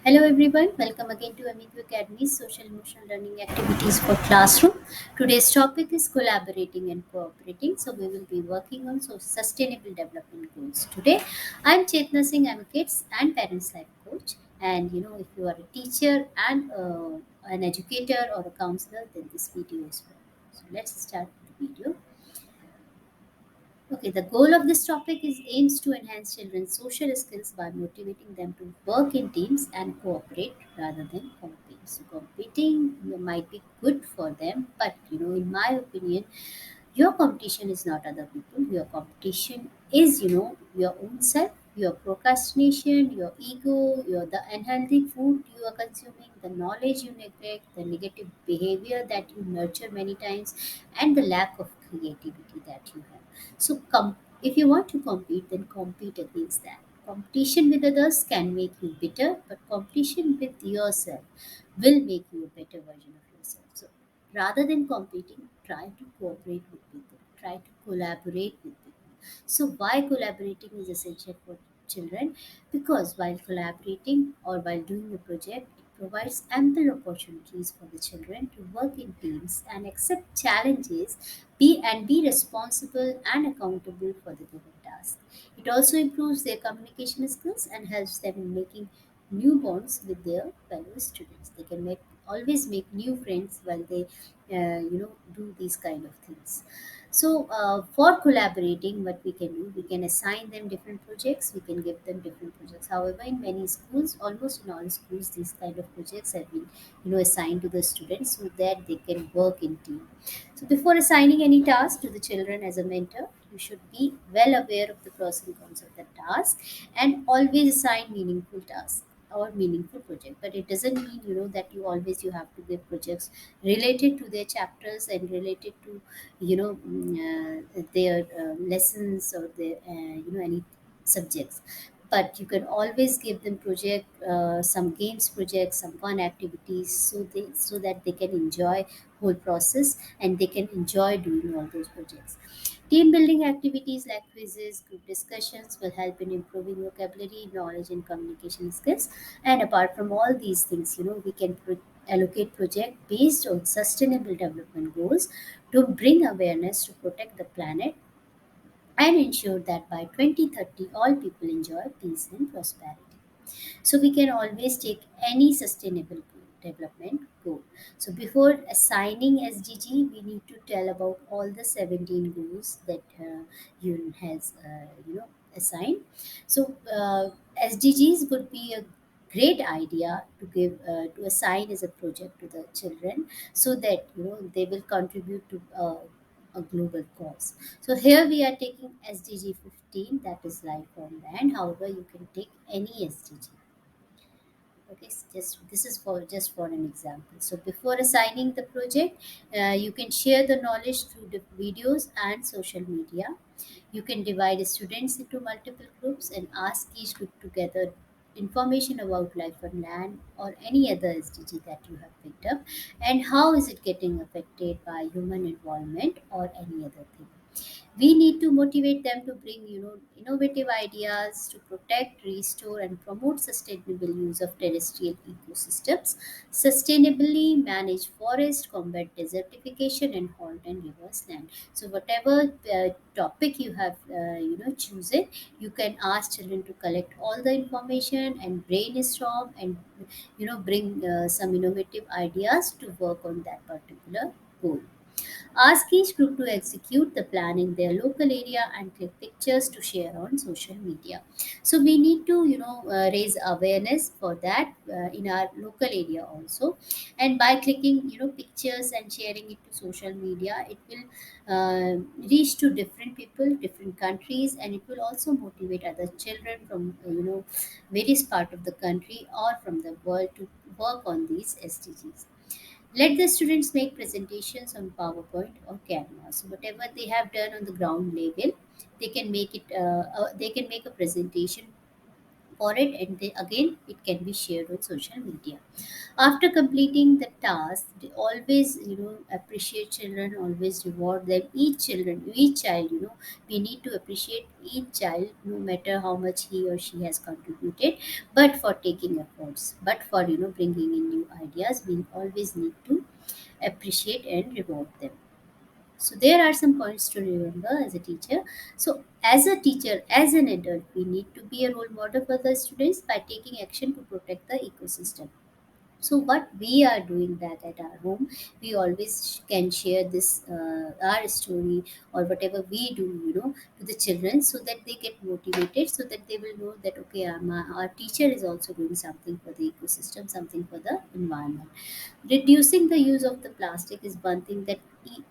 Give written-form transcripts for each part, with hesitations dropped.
Hello everyone, welcome again to Amigo Academy's Social Emotional Learning Activities for Classroom. Today's topic is collaborating and cooperating. So we will be working on sustainable development goals. Today, I'm Chetna Singh, I'm a kids and parents life coach. And if you are a teacher and an educator or a counselor, then this video is for you. So let's start the video. Okay, the goal of this topic is aims to enhance children's social skills by motivating them to work in teams and cooperate rather than compete. So competing might be good for them, but in my opinion, your competition is not other people. Your competition is, your own self, your procrastination, your ego, your the unhealthy food you are consuming, the knowledge you neglect, the negative behavior that you nurture many times, and the lack of creativity that you have. So, if you want to compete, then compete against that. Competition with others can make you bitter, but competition with yourself will make you a better version of yourself. So, rather than competing, try to cooperate with people, try to collaborate with people. So, why collaborating is essential for children? Because while collaborating or while doing a project, it provides ample opportunities for the children to work in teams and accept challenges, be responsible and accountable for the given task. It also improves their communication skills and helps them in making new bonds with their fellow students. They can always make new friends while they do these kind of things. So for collaborating, what we can do, we can assign them different projects, we can give them different projects. However, in many schools, almost in all schools, these kind of projects have been assigned to the students so that they can work in team. So before assigning any task to the children as a mentor, you should be well aware of the pros and cons of the task and always assign meaningful tasks or meaningful project. But it doesn't mean that you have to give projects related to their chapters and related to their lessons or their any subjects. But you can always give them project, some games projects, some fun activities, so that they can enjoy whole process and they can enjoy doing all those projects. Team building activities like quizzes, group discussions will help in improving vocabulary, knowledge, and communication skills. And apart from all these things, we can allocate project based on sustainable development goals to bring awareness to protect the planet and ensure that by 2030 all people enjoy peace and prosperity. So we can always take any sustainable development goal. So before assigning SDG, we need to tell about all the 17 goals that UN has assigned. So SDGs would be a great idea to give to assign as a project to the children so that they will contribute to a global cause. So here we are taking SDG 15, that is life on land. However, you can take any SDG. Okay, just this is for just for an example. So before assigning the project, you can share the knowledge through the videos and social media. You can divide students into multiple groups and ask each group to gather information about life on land or any other SDG that you have picked up, and how is it getting affected by human involvement or any other thing. We need to motivate them to bring innovative ideas to protect, restore, and promote sustainable use of terrestrial ecosystems, sustainably manage forest, combat desertification, and halt and reverse land. So whatever topic you have chosen, you can ask children to collect all the information and brainstorm and bring some innovative ideas to work on that particular goal. Ask each group to execute the plan in their local area and click pictures to share on social media. So we need to, raise awareness for that in our local area also. And by clicking, pictures and sharing it to social media, it will reach to different people, different countries, and it will also motivate other children from, various part of the country or from the world to work on these SDGs. Let the students make presentations on PowerPoint or Canva. So whatever they have done on the ground level, they can make it. They can make a presentation for it, and again it can be shared on social media. After completing the task, they always appreciate children, always reward them. Each child, we need to appreciate each child, no matter how much he or she has contributed, but for taking efforts, but for bringing in new ideas, we always need to appreciate and reward them. So there are some points to remember as a teacher. So as a teacher, as an adult, we need to be a role model for the students by taking action to protect the ecosystem. So what we are doing that at our home, we always can share this our story or whatever we do, to the children, so that they get motivated, so that they will know that okay, our teacher is also doing something for the ecosystem, something for the environment. Reducing the use of the plastic is one thing that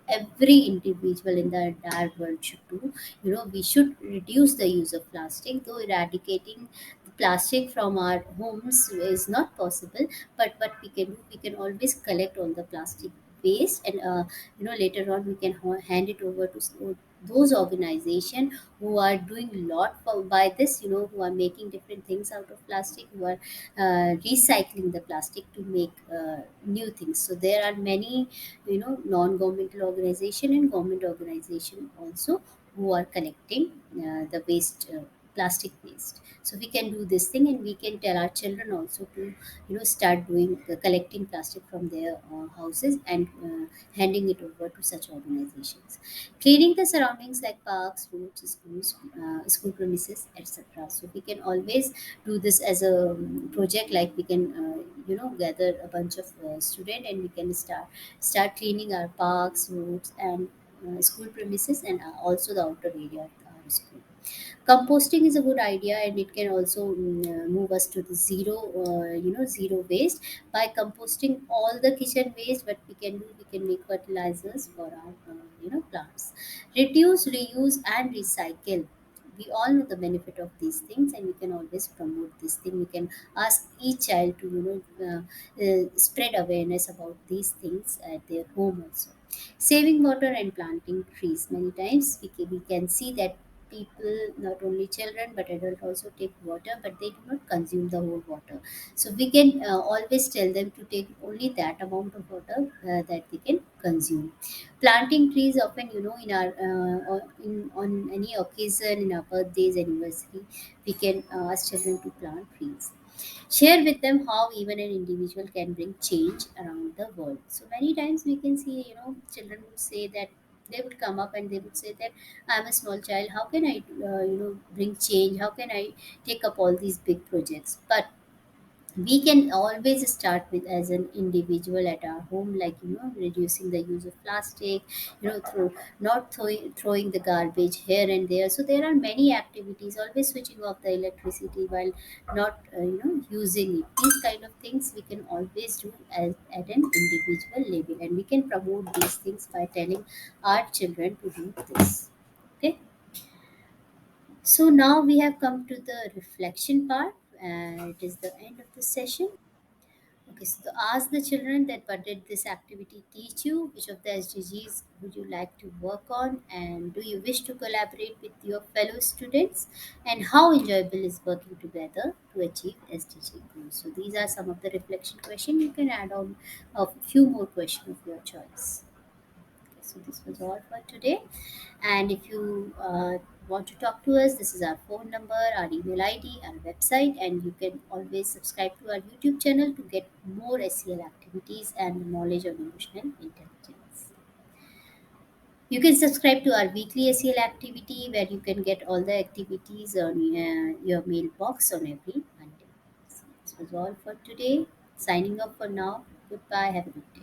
every individual in the entire world should do. We should reduce the use of plastic, though eradicating the plastic from our homes is not possible. But what we can do, we can always collect all the plastic waste, and later on we can hand it over to those organization who are doing a lot by this, who are making different things out of plastic, who are recycling the plastic to make new things. So there are many, non-governmental organization and government organization also, who are collecting the waste, plastic waste. So we can do this thing, and we can tell our children also to start doing collecting plastic from their houses, and handing it over to such organizations. Cleaning the surroundings like parks, roads, schools, school premises, etc. So we can always do this as a project. Like we can gather a bunch of student, and we can start cleaning our parks, roads, and school premises, and also the outer area of our school. Composting is a good idea, and it can also move us to the zero waste. By composting all the kitchen waste, what we can do, we can make fertilizers for our plants. Reduce, reuse, and recycle. We all know the benefit of these things, and we can always promote this thing. We can ask each child to spread awareness about these things at their home also. Saving water and planting trees. Many times we can see that people, not only children but adults, also take water, but they do not consume the whole water. So we can always tell them to take only that amount of water that they can consume. Planting trees, often in our on any occasion, in our birthdays, anniversary, we can ask children to plant trees. Share with them how even an individual can bring change around the world. So many times we can see, children would say that, they would come up and they would say that I'm a small child. How can I, bring change? How can I take up all these big projects? But we can always start with as an individual at our home, like reducing the use of plastic, through not throwing the garbage here and there. So there are many activities. Always switching off the electricity while not using it. These kind of things we can always do at an individual level, and we can promote these things by telling our children to do this. Okay, so now we have come to the reflection part, and it is the end of the session. Okay, so ask the children that what did this activity teach you? Which of the SDGs would you like to work on? And do you wish to collaborate with your fellow students? And how enjoyable is working together to achieve SDG goals? So these are some of the reflection questions. You can add on a few more questions of your choice. Okay, so this was all for today. And if you want to talk to us, this is our phone number, our email ID, our website, and you can always subscribe to our YouTube channel to get more SEL activities and knowledge on emotional intelligence. You can subscribe to our weekly SEL activity, where you can get all the activities on your mailbox on every Monday. So this was all for today. Signing off for now. Goodbye. Have a good day.